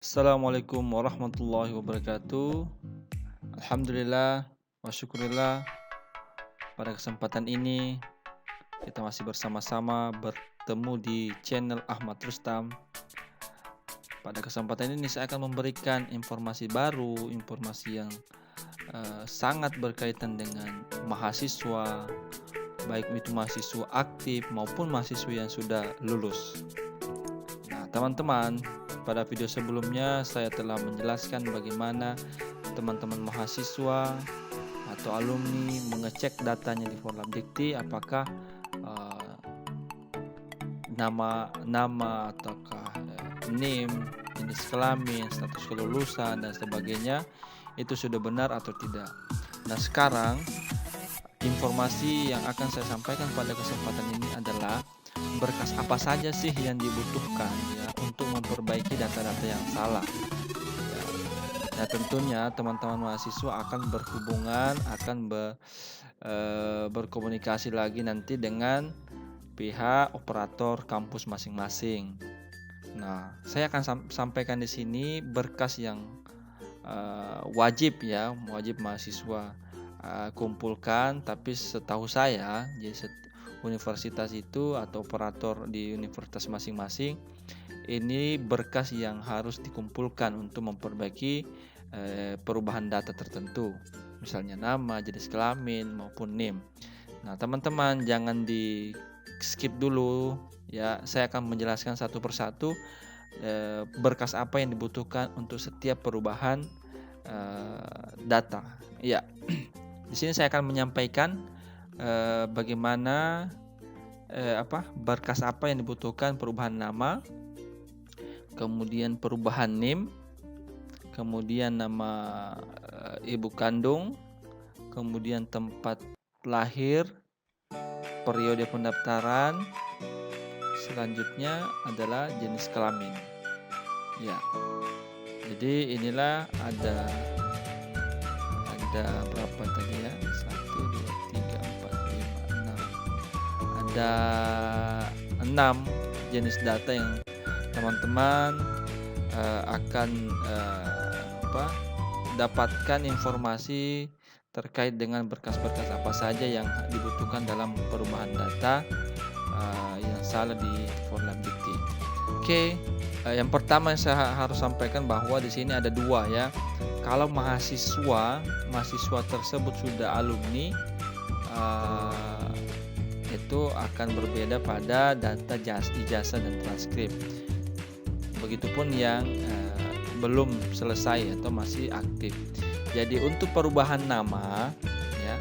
Assalamualaikum warahmatullahi wabarakatuh. Alhamdulillah wa syukurillah, pada kesempatan ini kita masih bersama-sama bertemu di channel Ahmad Rustam. Pada kesempatan ini saya akan memberikan informasi baru, informasi yang sangat berkaitan dengan mahasiswa, baik itu mahasiswa aktif maupun mahasiswa yang sudah lulus. Nah, teman-teman, pada video sebelumnya saya telah menjelaskan bagaimana teman-teman mahasiswa atau alumni mengecek datanya di Forlabdikti apakah nama ataukah NIM, jenis kelamin, status kelulusan dan sebagainya itu sudah benar atau tidak. Nah, sekarang informasi yang akan saya sampaikan pada kesempatan ini adalah berkas apa saja sih yang dibutuhkan ya untuk memperbaiki data-data yang salah. Ya. Nah, tentunya teman-teman mahasiswa akan berkomunikasi lagi nanti dengan pihak operator kampus masing-masing. Nah, saya akan sampaikan di sini berkas yang wajib mahasiswa kumpulkan, tapi setahu saya jadi universitas itu atau operator di universitas masing-masing ini berkas yang harus dikumpulkan untuk memperbaiki perubahan data tertentu, misalnya nama, jenis kelamin maupun NIM. Nah, teman-teman jangan di skip dulu ya, saya akan menjelaskan satu persatu berkas apa yang dibutuhkan untuk setiap perubahan data. Ya, di sini saya akan menyampaikan bagaimana berkas apa yang dibutuhkan: perubahan nama, kemudian perubahan NIM, kemudian nama ibu kandung, kemudian tempat lahir, periode pendaftaran, selanjutnya adalah jenis kelamin. Ya, jadi inilah ada berapa tadi ya? 1, 2, 3, 4, 5, 6. Ada 6 jenis data yang teman-teman akan dapatkan informasi terkait dengan berkas-berkas apa saja yang dibutuhkan dalam perubahan data yang salah di Forlabdikti. Oke, yang pertama yang saya harus sampaikan bahwa di sini ada dua ya. Kalau mahasiswa tersebut sudah alumni, itu akan berbeda pada data ijazah dan transkrip. Begitupun yang belum selesai atau masih aktif. Jadi untuk perubahan nama ya,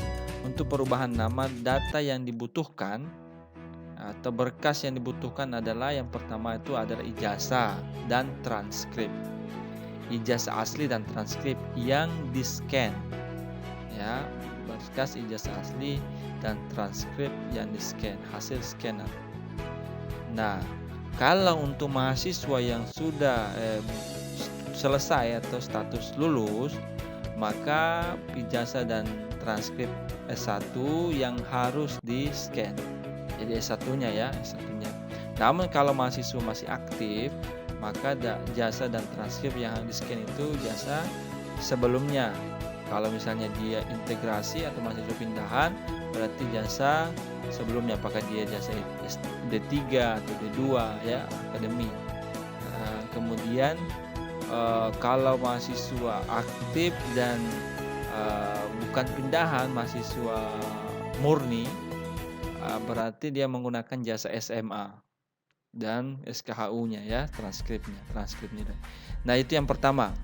data yang dibutuhkan atau berkas yang dibutuhkan adalah yang pertama itu adalah ijazah dan transkrip. Ijazah asli dan transkrip yang di-scan ya, berkas ijazah asli dan transkrip yang di-scan, hasil scanner. Nah, kalau untuk mahasiswa yang sudah selesai atau status lulus, maka ijazah dan transkrip S1 yang harus di-scan. Jadi S1-nya ya, S1-nya. Namun kalau mahasiswa masih aktif, maka jasa dan transkrip yang di-scan itu jasa sebelumnya. Kalau misalnya dia integrasi atau mahasiswa pindahan, berarti jasa sebelumnya, apakah dia jasa D3 atau D2 ya, akademi. Kemudian kalau mahasiswa aktif dan bukan pindahan, mahasiswa murni, berarti dia menggunakan jasa SMA dan SKHU-nya ya, transkripnya. Nah, itu yang pertama.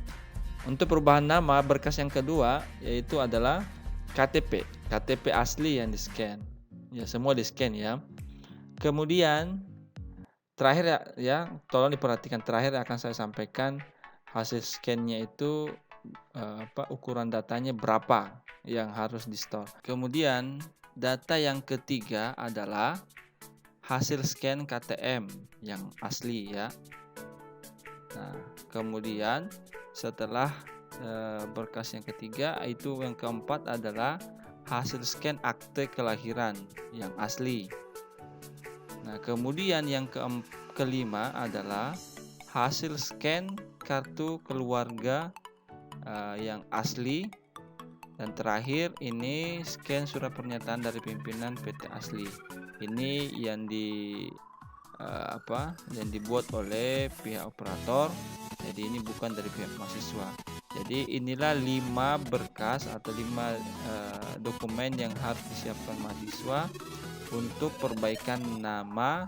Untuk perubahan nama, berkas yang kedua yaitu adalah KTP asli yang di-scan. Ya, semua di-scan ya. Kemudian terakhir ya, tolong diperhatikan, terakhir akan saya sampaikan hasil scan-nya itu ukuran datanya berapa yang harus di-store. Kemudian data yang ketiga adalah hasil scan KTM yang asli ya. Nah, kemudian setelah berkas yang ketiga, itu yang keempat adalah hasil scan akte kelahiran yang asli. Nah, kemudian yang kelima adalah hasil scan kartu keluarga yang asli, dan terakhir ini scan surat pernyataan dari pimpinan PT Asli. Ini yang yang dibuat oleh pihak operator, jadi ini bukan dari pihak mahasiswa. Jadi inilah 5 berkas atau 5 dokumen yang harus disiapkan mahasiswa untuk perbaikan nama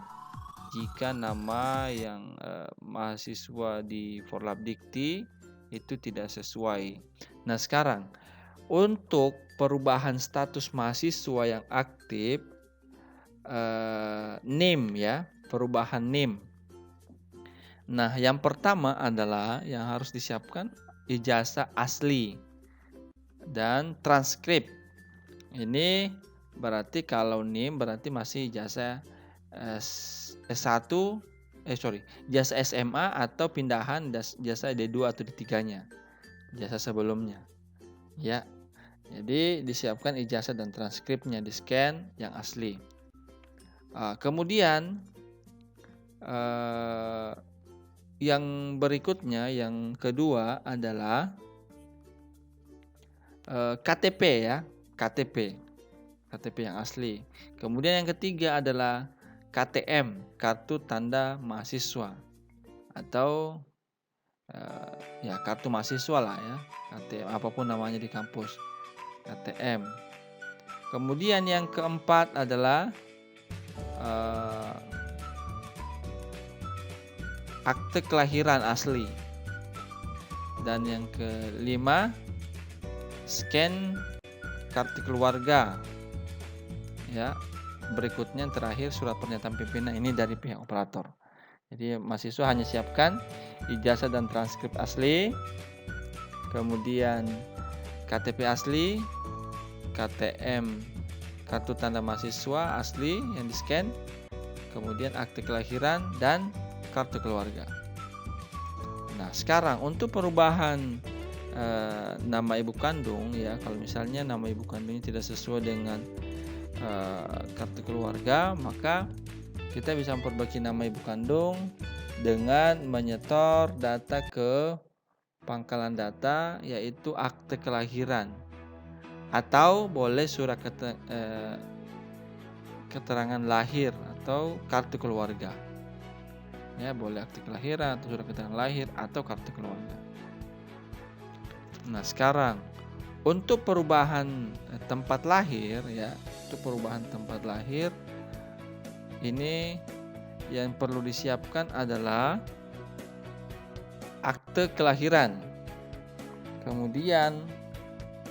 jika nama yang mahasiswa di Forlap Dikti itu tidak sesuai. Nah, sekarang untuk perubahan status mahasiswa yang aktif, NIM ya, perubahan NIM. Nah, yang pertama adalah yang harus disiapkan ijazah asli dan transkrip. Ini berarti kalau NIM berarti masih ijazah ijazah SMA atau pindahan ijazah D2 atau D3-nya. Ijazah sebelumnya. Ya. Jadi disiapkan ijazah dan transkripnya, di-scan yang asli. Kemudian yang berikutnya, yang kedua adalah KTP ya, KTP yang asli. Kemudian yang ketiga adalah KTM, kartu tanda mahasiswa, atau ya kartu mahasiswa lah ya, KTM apapun namanya di kampus, KTM. Kemudian yang keempat adalah akte kelahiran asli, dan yang kelima scan kartu keluarga ya. Berikutnya terakhir surat pernyataan pimpinan, ini dari pihak operator. Jadi mahasiswa hanya siapkan ijazah dan transkrip asli, kemudian KTP asli, KTM kartu tanda mahasiswa asli yang di-scan, kemudian akte kelahiran dan kartu keluarga. Nah, sekarang untuk perubahan nama ibu kandung ya, kalau misalnya nama ibu kandungnya tidak sesuai dengan kartu keluarga, maka kita bisa memperbaiki nama ibu kandung dengan menyetor data ke pangkalan data, yaitu akte kelahiran, atau boleh surat keterangan lahir atau kartu keluarga. Ya, boleh akte kelahiran atau surat keterangan lahir atau kartu keluarga. Nah, sekarang untuk perubahan tempat lahir ya, untuk perubahan tempat lahir ini yang perlu disiapkan adalah akte kelahiran, kemudian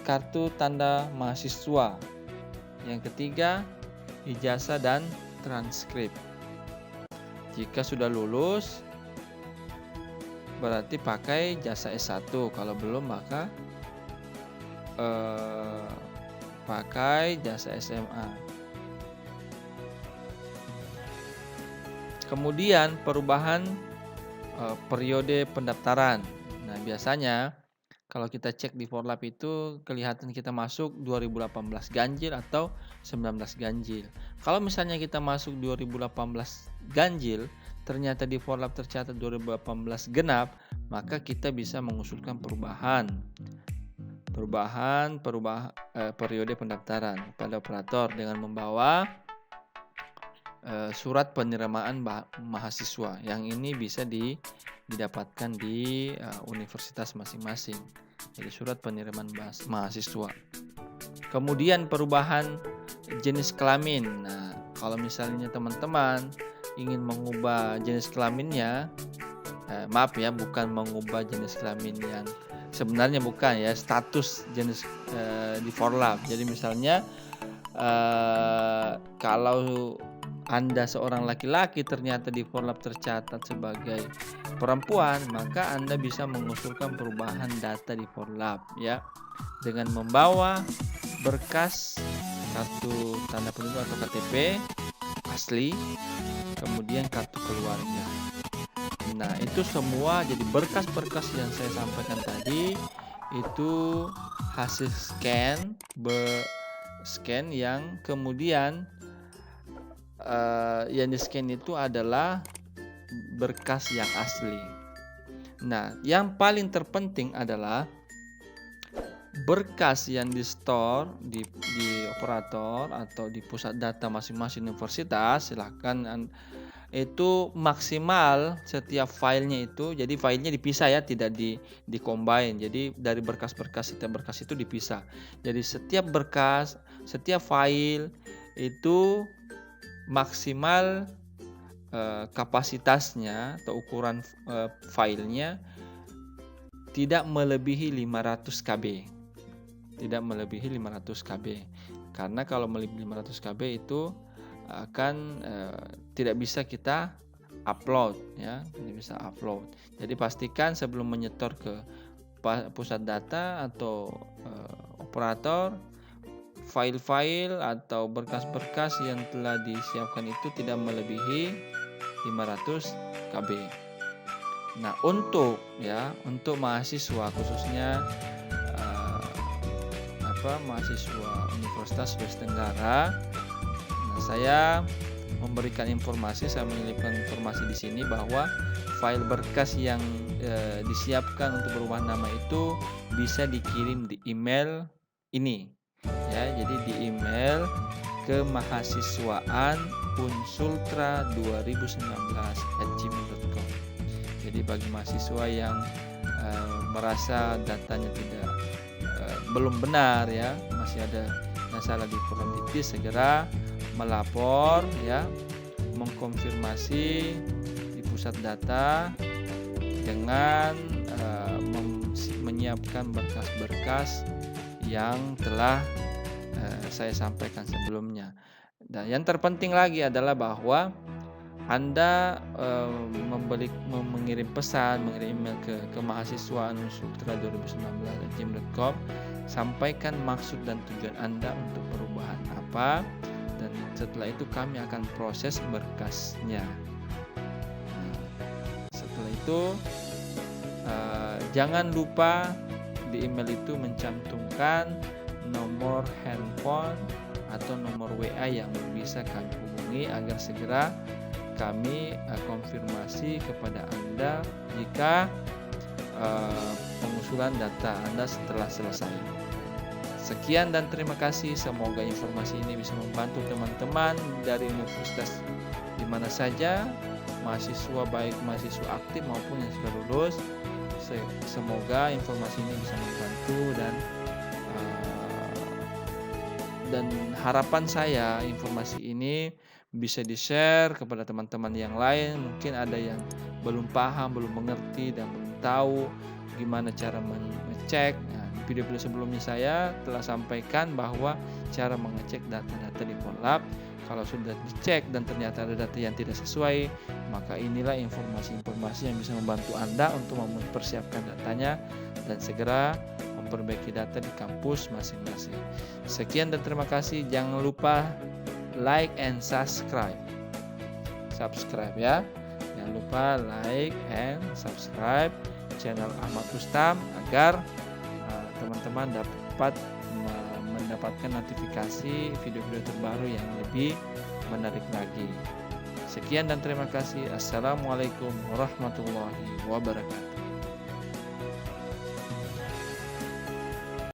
kartu tanda mahasiswa, yang ketiga ijazah dan transkrip. Jika sudah lulus berarti pakai jasa S1, kalau belum maka pakai jasa SMA. Kemudian perubahan periode pendaftaran. Nah, biasanya kalau kita cek di Forlap itu kelihatan kita masuk 2018 ganjil atau 19 ganjil. Kalau misalnya kita masuk 2018 ganjil, ternyata di Forlap tercatat 2018 genap, maka kita bisa mengusulkan perubahan periode pendaftaran pada operator dengan membawa surat penerimaan mahasiswa, yang ini bisa didapatkan di universitas masing-masing. Jadi surat penerimaan mahasiswa. Kemudian perubahan jenis kelamin. Nah, kalau misalnya teman-teman ingin mengubah jenis kelaminnya, maaf ya, bukan mengubah jenis kelamin yang sebenarnya, bukan ya, status jenis di Forlap. Jadi misalnya kalau Anda seorang laki-laki ternyata di Forlap tercatat sebagai perempuan, maka Anda bisa mengusulkan perubahan data di Forlap ya, dengan membawa berkas kartu tanda penduduk atau KTP asli, kemudian kartu keluarga. Nah, itu semua jadi berkas-berkas yang saya sampaikan tadi itu hasil scan yang kemudian yang di scan itu adalah berkas yang asli. Nah, yang paling terpenting adalah berkas yang di-store di operator atau di pusat data masing-masing universitas. Silahkan itu maksimal setiap filenya itu, jadi filenya dipisah ya, tidak di-combine. Jadi dari berkas-berkas, setiap berkas itu dipisah. Jadi setiap berkas, setiap file itu maksimal kapasitasnya atau ukuran filenya tidak melebihi 500 KB. Tidak melebihi 500 KB. Karena kalau melebihi 500 KB itu akan tidak bisa kita upload ya, tidak bisa upload. Jadi pastikan sebelum menyetor ke pusat data atau operator, file-file atau berkas-berkas yang telah disiapkan itu tidak melebihi 500 KB. Nah, untuk mahasiswa khususnya mahasiswa Universitas Sulawesi Tenggara, nah, saya memberikan informasi, saya menyelipkan informasi di sini bahwa file berkas yang disiapkan untuk berubah nama itu bisa dikirim di email ini ya. Jadi di email ke mahasiswaan unsultra2019@gmail.com. Jadi bagi mahasiswa yang merasa datanya belum benar ya, masih ada yang salah di form dikti, segera melapor ya, mengkonfirmasi di pusat data dengan menyiapkan berkas-berkas yang telah saya sampaikan sebelumnya. Dan yang terpenting lagi adalah bahwa Anda mengirim pesan, mengirim email ke mahasiswa unsultra2019@gmail.com, sampaikan maksud dan tujuan Anda untuk perubahan apa, dan setelah itu kami akan proses berkasnya. Nah, setelah itu jangan lupa di email itu mencantumkan nomor handphone atau nomor WA yang bisa kami hubungi agar segera kami konfirmasi kepada Anda jika pengusulan data Anda setelah selesai. Sekian dan terima kasih. Semoga informasi ini bisa membantu teman-teman dari universitas di mana saja, mahasiswa baik mahasiswa aktif maupun yang sudah lulus. Semoga informasi ini bisa membantu, dan harapan saya informasi ini bisa di-share kepada teman-teman yang lain. Mungkin ada yang belum paham, belum mengerti, dan belum tahu gimana cara mengecek. Nah, di video-video sebelumnya saya telah sampaikan bahwa cara mengecek data-data di Polab. Kalau sudah dicek dan ternyata ada data yang tidak sesuai, maka inilah informasi-informasi yang bisa membantu Anda untuk mempersiapkan datanya dan segera memperbaiki data di kampus masing-masing. Sekian dan terima kasih. Jangan lupa like and subscribe ya. Jangan lupa like and subscribe channel Ahmad Rustam agar teman-teman dapat mendapatkan notifikasi video-video terbaru yang lebih menarik lagi. Sekian dan terima kasih. Assalamualaikum warahmatullahi wabarakatuh.